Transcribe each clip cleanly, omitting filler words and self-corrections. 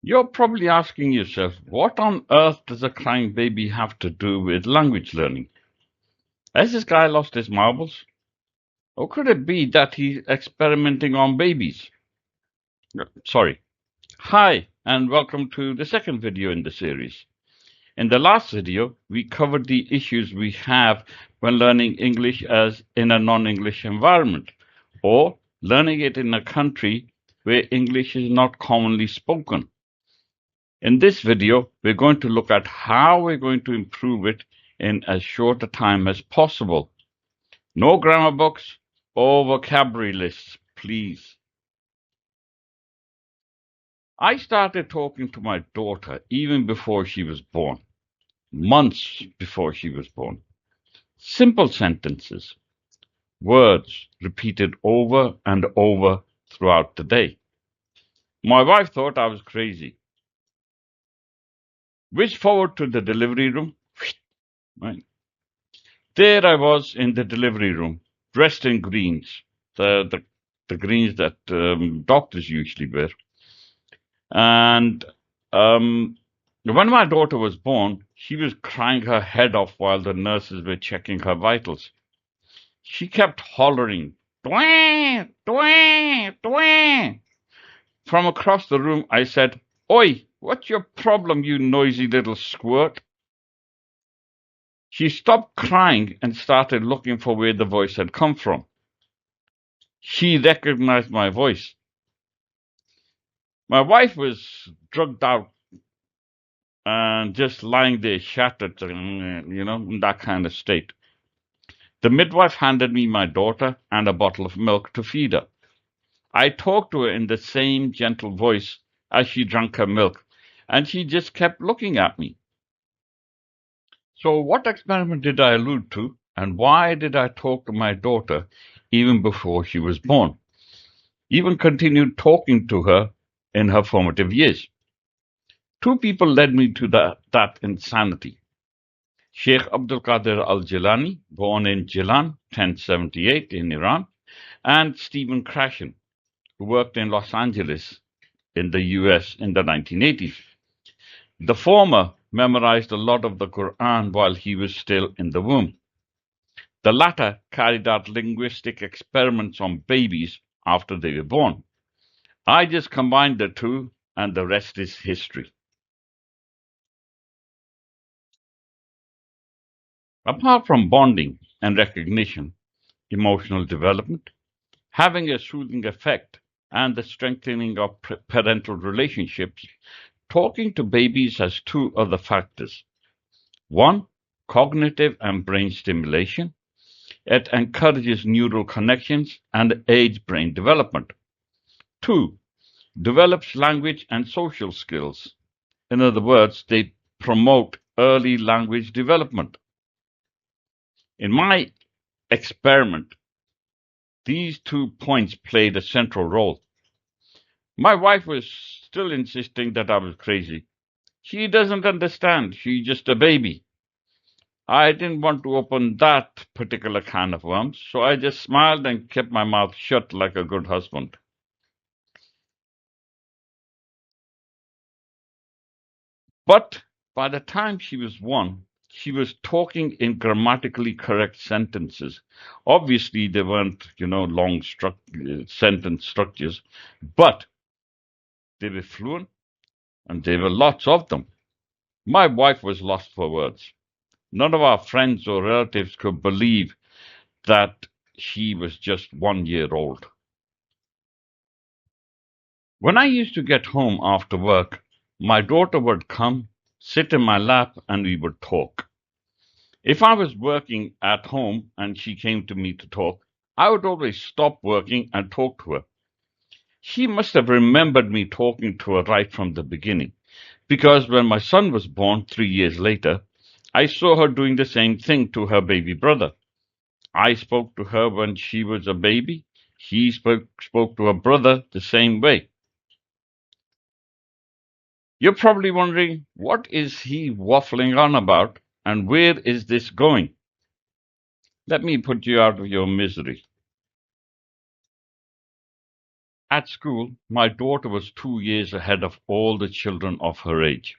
You're probably asking yourself, what on earth does a crying baby have to do with language learning? Has this guy lost his marbles? Or could it be that he's experimenting on babies? Sorry. Hi, and welcome to the second video in the series. In the last video, we covered the issues we have when learning English as in a non-English environment, or learning it in a country where English is not commonly spoken. In this video, we're going to look at how we're going to improve it in as short a time as possible. No grammar books or vocabulary lists, please. I started talking to my daughter even before she was born, months before she was born. Simple sentences, words repeated over and over throughout the day. My wife thought I was crazy. Which forward to the delivery room. Right. There I was in the delivery room, dressed in greens, the greens that doctors usually wear. And when my daughter was born, she was crying her head off while the nurses were checking her vitals. She kept hollering, "Dwayne, Dwayne, Dwayne." From across the room, I said, "Oi, what's your problem, you noisy little squirt?" She stopped crying and started looking for where the voice had come from. She recognized my voice. My wife was drugged out and just lying there shattered, in that kind of state. The midwife handed me my daughter and a bottle of milk to feed her. I talked to her in the same gentle voice as she drank her milk, and she just kept looking at me. So, what experiment did I allude to, and why did I talk to my daughter even before she was born? Even continued talking to her in her formative years. Two people led me to that insanity. Sheikh Abdul Qadir al-Jilani, born in Jilan, 1078 in Iran, and Stephen Krashen, who worked in Los Angeles in the US in the 1980s. The former memorized a lot of the Quran while he was still in the womb. The latter carried out linguistic experiments on babies after they were born. I just combined the two, and the rest is history. Apart from bonding and recognition, emotional development, having a soothing effect, and the strengthening of parental relationships, talking to babies has two other factors. One, cognitive and brain stimulation. It encourages neural connections and aids brain development. Two, develops language and social skills. In other words, they promote early language development. In my experiment, these 2 points played a central role. My wife was still insisting that I was crazy. She doesn't understand. She's just a baby. I didn't want to open that particular can of worms, so I just smiled and kept my mouth shut like a good husband. But by the time she was 1, she was talking in grammatically correct sentences. Obviously, they weren't, long sentence structures, but they were fluent and there were lots of them. My wife was lost for words. None of our friends or relatives could believe that she was just 1 year old. When I used to get home after work, my daughter would come, sit in my lap, and we would talk. If I was working at home and she came to me to talk, I would always stop working and talk to her. She must have remembered me talking to her right from the beginning, because when my son was born 3 years later, I saw her doing the same thing to her baby brother. I spoke to her when she was a baby. She spoke to her brother the same way. You're probably wondering, what is he waffling on about and where is this going? Let me put you out of your misery. At school, my daughter was 2 years ahead of all the children of her age,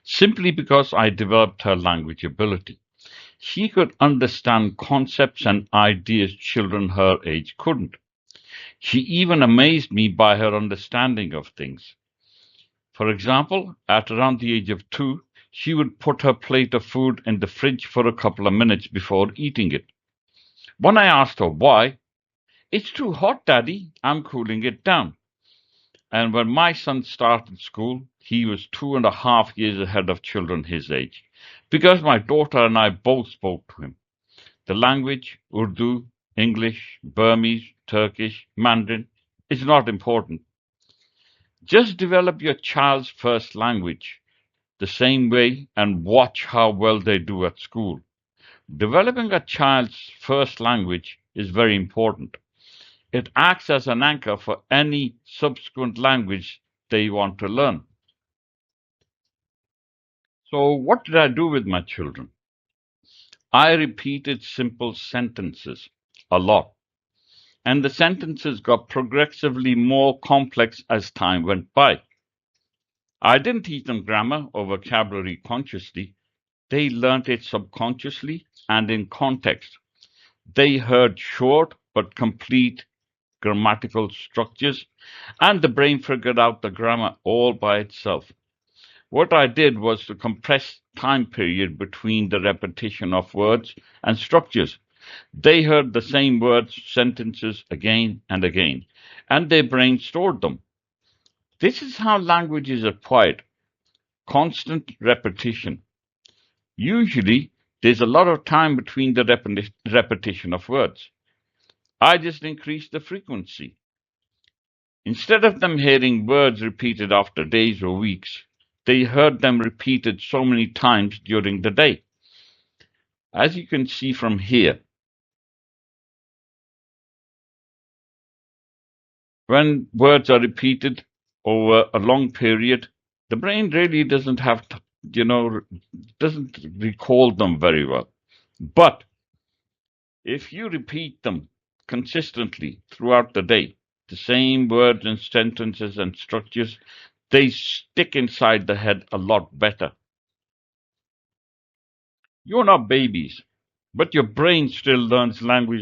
simply because I developed her language ability. She could understand concepts and ideas children her age couldn't. She even amazed me by her understanding of things. For example, at around the age of 2, she would put her plate of food in the fridge for a couple of minutes before eating it. When I asked her why, "It's too hot, Daddy. I'm cooling it down." And when my son started school, he was 2.5 years ahead of children his age, because my daughter and I both spoke to him. The language, Urdu, English, Burmese, Turkish, Mandarin, is not important. Just develop your child's first language the same way and watch how well they do at school. Developing a child's first language is very important. It acts as an anchor for any subsequent language they want to learn. So, what did I do with my children? I repeated simple sentences a lot, and the sentences got progressively more complex as time went by. I didn't teach them grammar or vocabulary consciously, they learnt it subconsciously and in context. They heard short but complete grammatical structures, and the brain figured out the grammar all by itself. What I did was to compress time period between the repetition of words and structures. They heard the same words, sentences again and again, and their brain stored them. This is how language is acquired, constant repetition. Usually, there's a lot of time between the repetition of words. I just increased the frequency. Instead of them hearing words repeated after days or weeks, they heard them repeated so many times during the day. As you can see from here, when words are repeated over a long period, the brain really doesn't have to, doesn't recall them very well. But if you repeat them consistently throughout the day, the same words and sentences and structures, they stick inside the head a lot better. You're not babies, but your brain still learns language